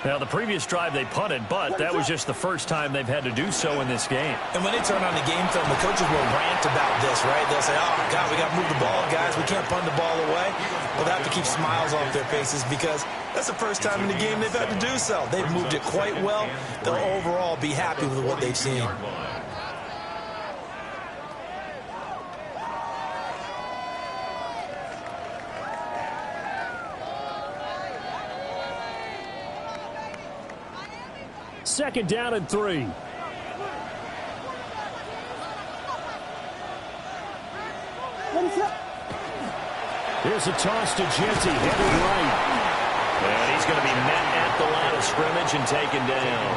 Now, the previous drive they punted, but that was just the first time they've had to do so in this game. And when they turn on the game film, the coaches will rant about this, right? They'll say, oh, God, we got to move the ball, guys. We can't punt the ball away. Well, they have to keep smiles off their faces because that's the first time in the game they've had to do so. They've moved it quite well. They'll overall be happy with what they've seen. Second down and 3. Here's a toss to Genty, headed right. And he's going to be met at the line of scrimmage and taken down.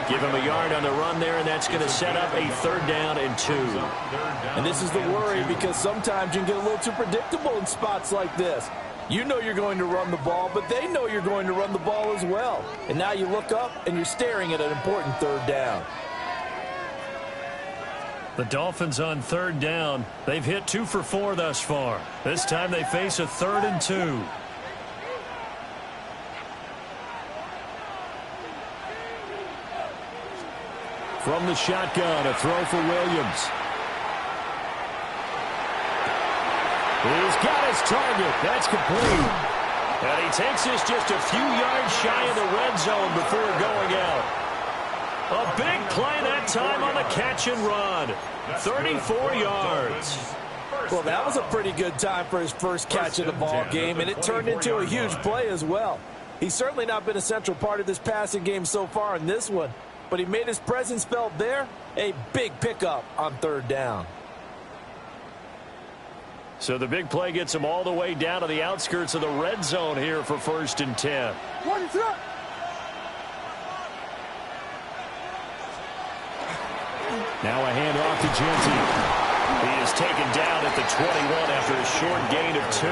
Give him a yard on the run there, and that's going to set up a 3rd down and 2. And this is the worry because sometimes you can get a little too predictable in spots like this. You know you're going to run the ball, but they know you're going to run the ball as well. And now you look up, and you're staring at an important 3rd down. The Dolphins on 3rd down. They've hit 2 for 4 thus far. This time they face a 3rd and 2. From the shotgun, a throw for Williams. He's got his target. That's complete. And he takes this just a few yards shy of the red zone before going out. A big play that time on the catch and run. 34 yards. Well, that was a pretty good time for his first catch of the ball game, and it turned into a huge play as well. He's certainly not been a central part of this passing game so far in this one, but he made his presence felt there. A big pickup on 3rd down. So the big play gets him all the way down to the outskirts of the red zone here for 1st and 10. Now a handoff to Genty. He is taken down at the 21 after a short gain of 2.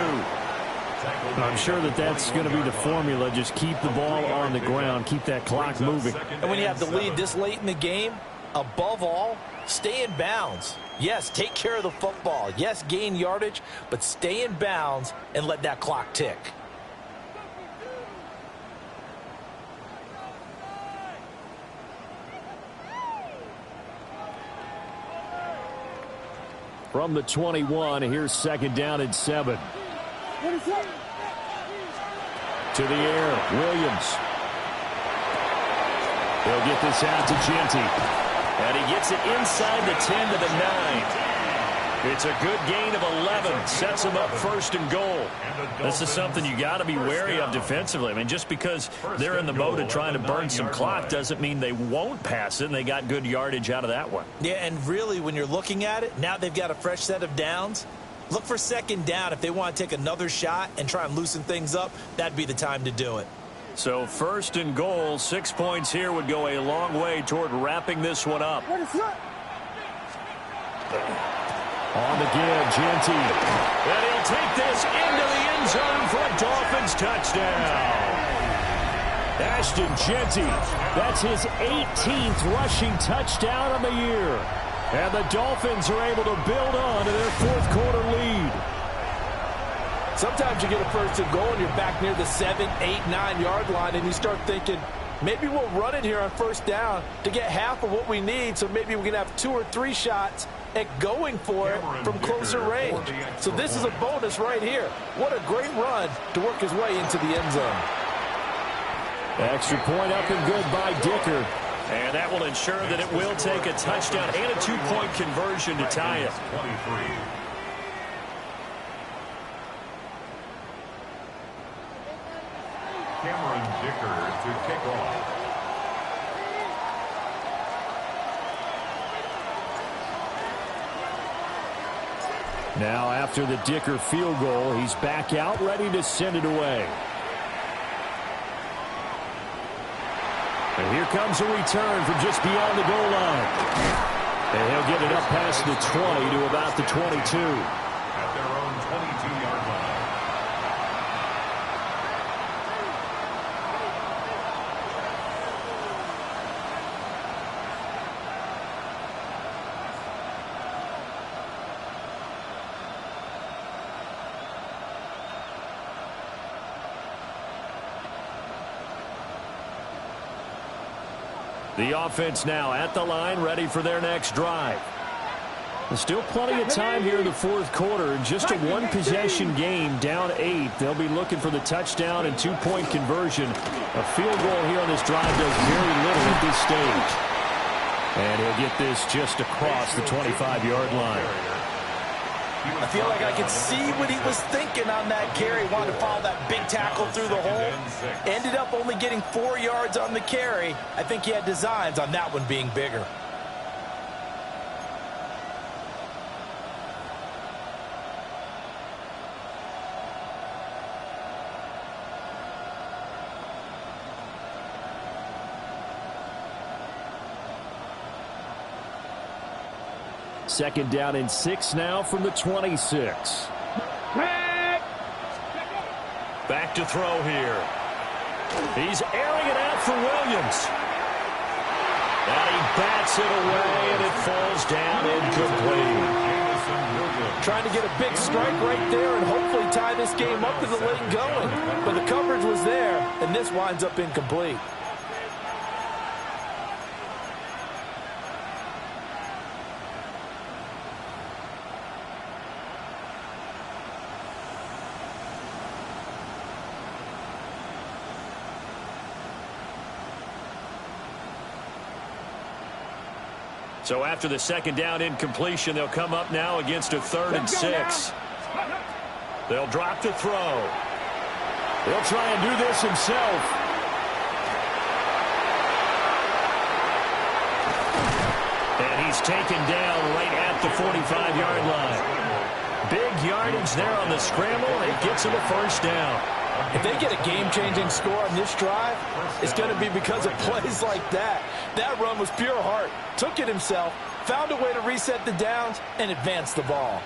I'm sure that's going to be the formula. Just keep the ball on the ground. Keep that clock moving. And when you have the lead this late in the game, above all, stay in bounds. Yes, take care of the football. Yes, gain yardage, but stay in bounds and let that clock tick. From the 21, here's second down and 7. To the air, Williams. He'll get this out to Genty. And he gets it inside the 10 to the 9. It's a good gain of 11. Sets him up 1st and goal. This is something you got to be wary of defensively. I mean, just because they're in the mode of trying to burn some clock doesn't mean they won't pass it, and they got good yardage out of that one. Yeah, and really, when you're looking at it, now they've got a fresh set of downs. Look for second down. If they want to take another shot and try and loosen things up, that'd be the time to do it. So 1st and goal, 6 points here would go a long way toward wrapping this one up. On the give, Genty. And he'll take this into the end zone for a Dolphins touchdown. Ashton Genty, that's his 18th rushing touchdown of the year. And the Dolphins are able to build on to their 4th quarter lead. Sometimes you get a 1st and goal and you're back near the 7, 8, 9-yard line and you start thinking, maybe we'll run it here on 1st down to get half of what we need, so maybe we can have 2 or 3 shots at going for it from closer range. So this is a bonus right here. What a great run to work his way into the end zone. Extra point up and good by Dicker. And that will ensure that it will take a touchdown and a 2-point conversion to tie it. Cameron Dicker to kick off. Now after the Dicker field goal, he's back out ready to send it away. And here comes a return from just beyond the goal line. And he'll get it up past the 20 to about the 22. At their own 22-yard line. The offense now at the line, ready for their next drive. There's still plenty of time here in the 4th quarter. Just a 1-possession game, down 8. They'll be looking for the touchdown and 2-point conversion. A field goal here on this drive does very little at this stage. And he'll get this just across the 25-yard line. I feel like I could see what he was thinking on that carry. Wanted to follow that big tackle through the hole. Ended up only getting 4 yards on the carry. I think he had designs on that one being bigger. Second down and 6 now from the 26. Back to throw here. He's airing it out for Williams. And he bats it away, and it falls down incomplete. Trying to get a big strike right there and hopefully tie this game up to the late going. But the coverage was there, and this winds up incomplete. So after the second down incompletion, they'll come up now against a 3rd and 6. They'll drop to throw. He'll try and do this himself. And he's taken down right at the 45-yard line. Big yardage there on the scramble. It gets him a 1st down. If they get a game-changing score on this drive, it's going to be because of plays like that. That run was pure heart. Took it himself, found a way to reset the downs and advance the ball.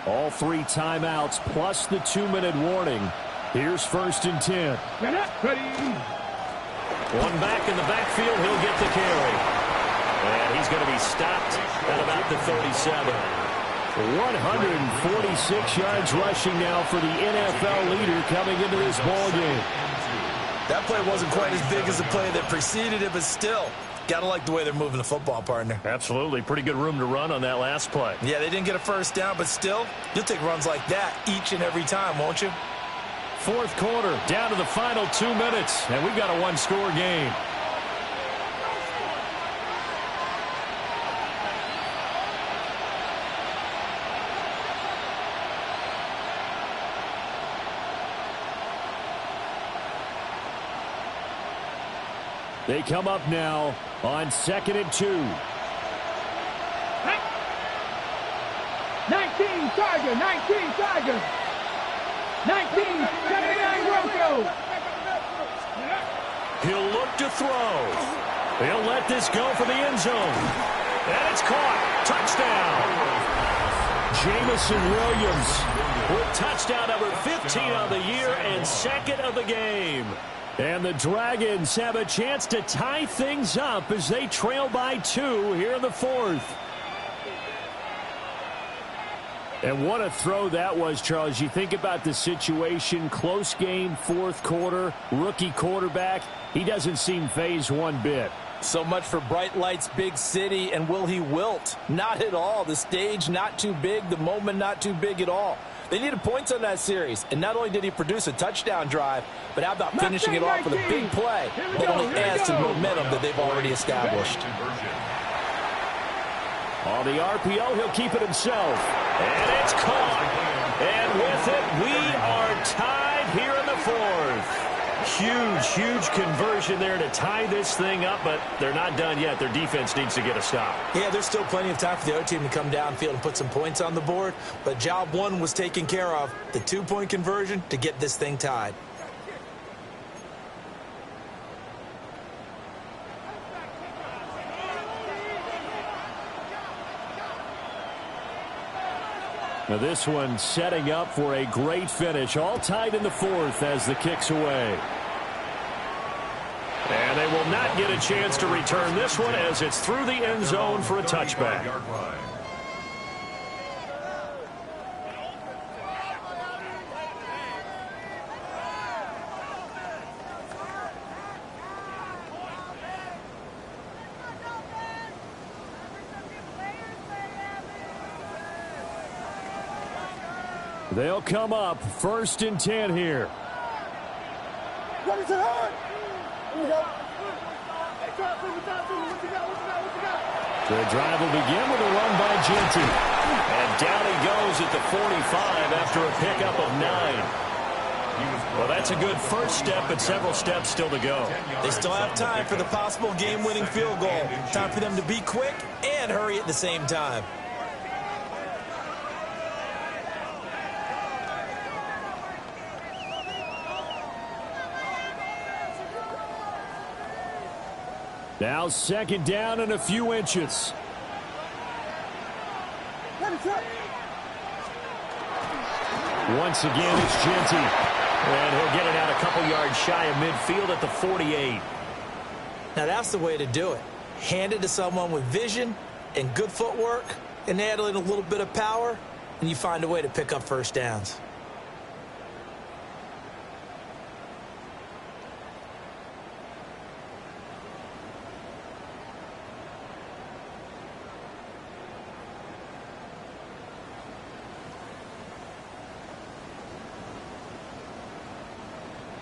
All 3 timeouts plus the 2-minute warning. Here's 1st and 10. One back in the backfield. He'll get the carry. And he's going to be stopped at about the 37. 146 yards rushing now for the NFL leader coming into this ball game. That play wasn't quite as big as the play that preceded it, but still, got to like the way they're moving the football, partner. Absolutely. Pretty good room to run on that last play. Yeah, they didn't get a first down, but still, you'll take runs like that each and every time, won't you? 4th quarter, down to the final 2 minutes, and we've got a 1-score game. They come up now on 2nd and 2. 19 Tiger, 19 Tiger. 1979 Rocco. He'll look to throw. He'll let this go for the end zone. And it's caught. Touchdown. Jamison Williams with touchdown number 15 on the year and 2nd of the game. And the Dragons have a chance to tie things up as they trail by 2 here in the 4th. And what a throw that was, Charles. You think about the situation, close game, 4th quarter, rookie quarterback. He doesn't seem fazed one bit. So much for bright lights, big city, and will he wilt? Not at all. The stage not too big, the moment not too big at all. They needed points on that series, and not only did he produce a touchdown drive, but how about finishing it off with a big play that only adds to the momentum that they've already established. On the RPO, he'll keep it himself. And it's caught. And with it, we are tied here in the 4th. Huge conversion there to tie this thing up, but they're not done yet. Their defense needs to get a stop. Yeah, there's still plenty of time for the other team to come downfield and put some points on the board, but job 1 was taken care of. The 2-point conversion to get this thing tied. Now this one setting up for a great finish. All tied in the 4th as the kick's away. And they will not get a chance to return this one as it's through the end zone for a touchback. They'll come up 1st and 10 here. What is it hard? The drive will begin with a run by Genty. And down he goes at the 45 after a pickup of 9. Well, that's a good first step, but several steps still to go. They still have time for the possible game-winning field goal. Time for them to be quick and hurry at the same time. Now 2nd down and a few inches. Once again, it's Genty. And he'll get it out a couple yards shy of midfield at the 48. Now that's the way to do it. Hand it to someone with vision and good footwork and add in a little bit of power, and you find a way to pick up first downs.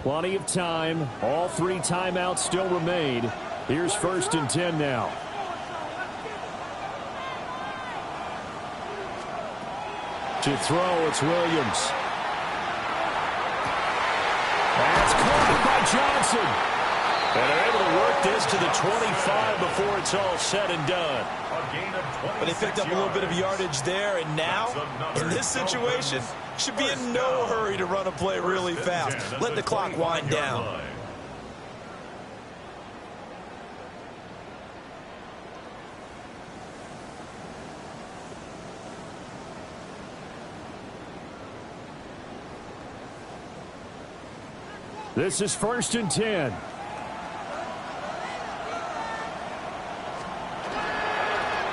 Plenty of time. All 3 timeouts still remain. Here's 1st and 10 now. To throw, it's Williams. That's caught by Johnson. And they're able to work this to the 25 before it's all said and done. But they picked up a little bit of yardage there, and now, in this situation, should be in no hurry to run a play really fast. Let the clock wind down. This is 1st and 10.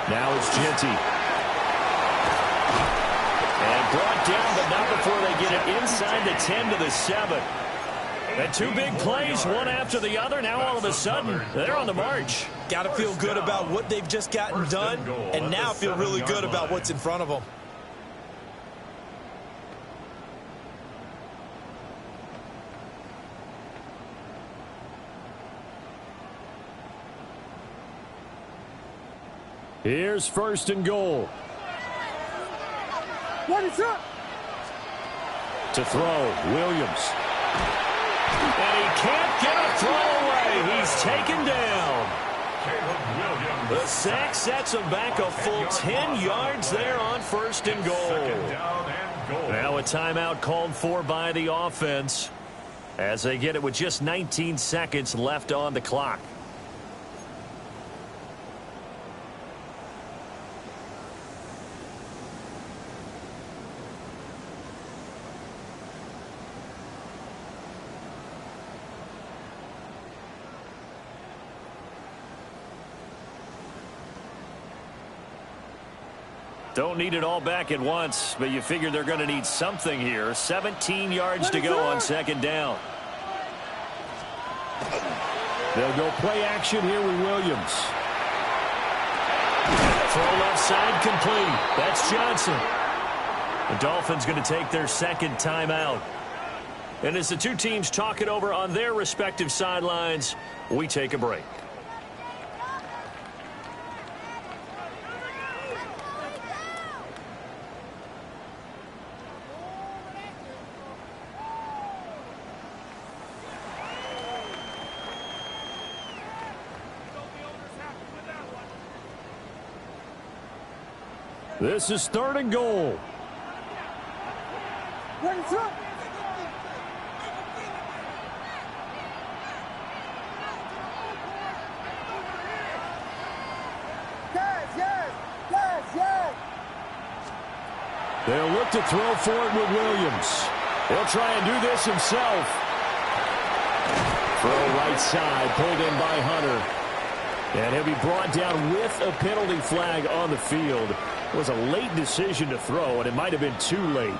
Now it's Genty. And brought down, but not before they get it inside the 10 to the 7. And two big plays, one after the other. Now all of a sudden, they're on the march. Got to feel good about what they've just gotten done, and now feel really good about what's in front of them. Here's 1st and goal. What is up? To throw, Williams. And he can't get a throw away. He's taken down. The sack sets him back a full 10 yards there on 1st and goal. Now a timeout called for by the offense as they get it with just 19 seconds left on the clock. Don't need it all back at once, but you figure they're going to need something here. 17 yards to go on 2nd down. They'll go play action here with Williams. Throw left side complete. That's Johnson. The Dolphins going to take their 2nd timeout. And as the two teams talk it over on their respective sidelines, we take a break. This is 3rd and goal. What is up? Yes. They'll look to throw for it with Williams. He'll try and do this himself. Throw right side, pulled in by Hunter. And he'll be brought down with a penalty flag on the field. It was a late decision to throw, and it might have been too late.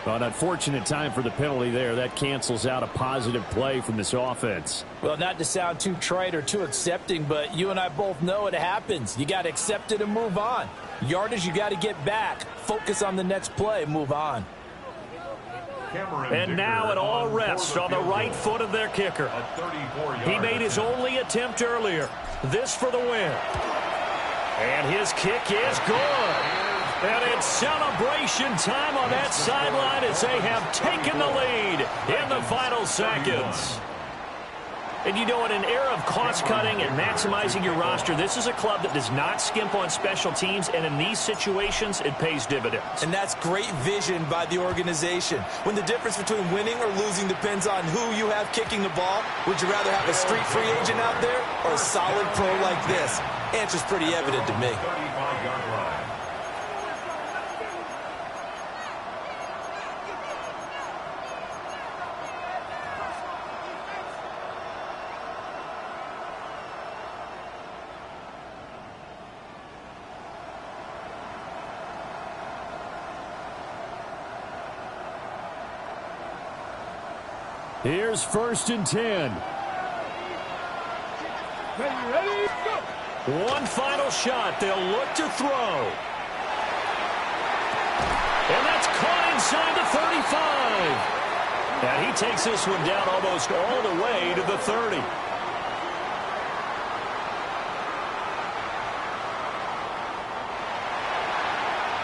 An unfortunate time for the penalty there. That cancels out a positive play from this offense. Well, not to sound too trite or too accepting, but you and I both know it happens. You got to accept it and move on. Yardage, you got to get back. Focus on the next play. Move on. And now it all rests on the right foot of their kicker. He made his only attempt earlier. This for the win. And his kick is good. And it's celebration time on that sideline as they have taken the lead in the final seconds. And you know, in an era of cost-cutting and maximizing your roster, this is a club that does not skimp on special teams, and in these situations, it pays dividends. And that's great vision by the organization. When the difference between winning or losing depends on who you have kicking the ball, would you rather have a street free agent out there or a solid pro like this? Answer's pretty evident to me. Here's 1st and 10. Ready, go! One final shot. They'll look to throw. And that's caught inside the 35. And he takes this one down almost all the way to the 30.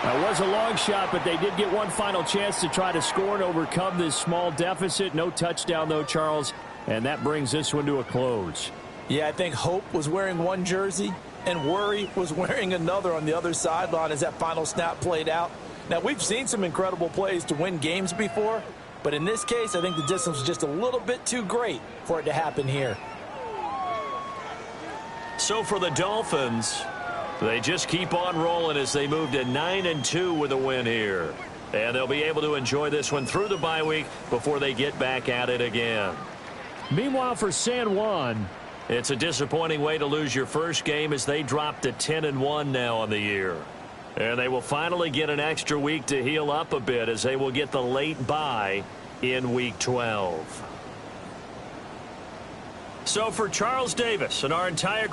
That was a long shot, but they did get one final chance to try to score and overcome this small deficit. No touchdown, though, Charles. And that brings this one to a close. Yeah, I think hope was wearing one jersey and worry was wearing another on the other sideline as that final snap played out. Now, we've seen some incredible plays to win games before, but in this case, I think the distance was just a little bit too great for it to happen here. So for the Dolphins, they just keep on rolling as they move to 9-2 with a win here. And they'll be able to enjoy this one through the bye week before they get back at it again. Meanwhile, for San Juan, it's a disappointing way to lose your first game as they drop to 10-1 now on the year. And they will finally get an extra week to heal up a bit as they will get the late bye in Week 12. So for Charles Davis and our entire